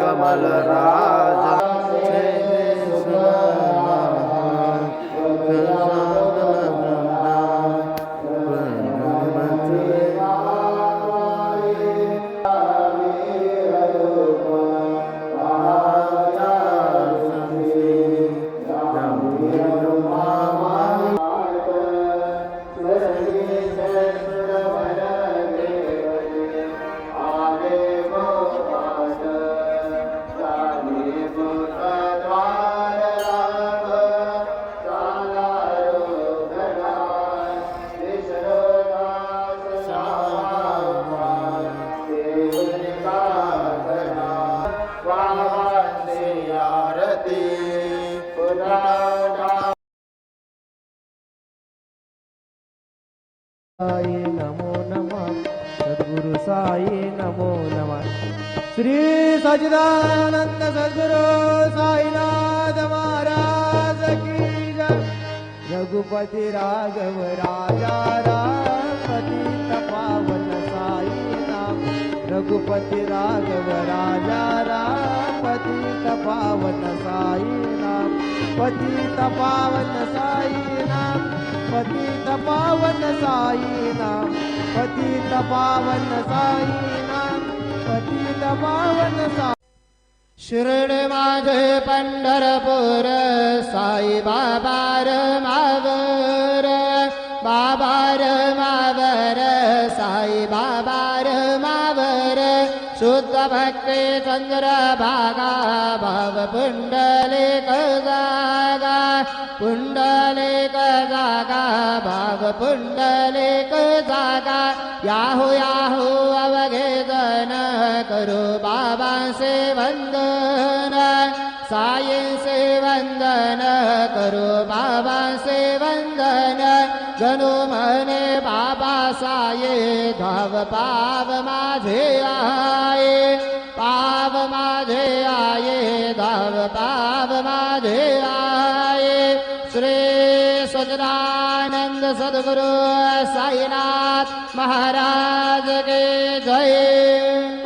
कमल राजा साई नमो नमः सद्गुरु साई नमो नमः। श्री सच्चिदानंद सद्गुरु साईनाथ महाराज की जय। रघुपति राघव राजा राम पतित पावन साई नाम। रघुपति राघव राजा राम पतित पावन साई नाम। पतित पावन साई नाम। पतित पावन साई नाम। पतित पावन साई नाम। पतित पावन साई। शिर्डी माझे पंढरपूर साई बाबा र मावर। बाबा र मावर साई बाबा र मावर। शुद्ध भक्ती चंद्र भागा भाव पुंडलिक जागा। पुंडलिक जागा भाव पुंडलिक जागा। याहू याहू अवघे जन करू बाबा से वंदन। साई से वंदन करू बाबा से वंदन। जणू म्हणे बाबा साये धाव पाव माझे आये। पाव माझे आये धाव पाव माझे आये। श्री सच्चिदानंद सद्गुरु साईनाथ महाराज के जय।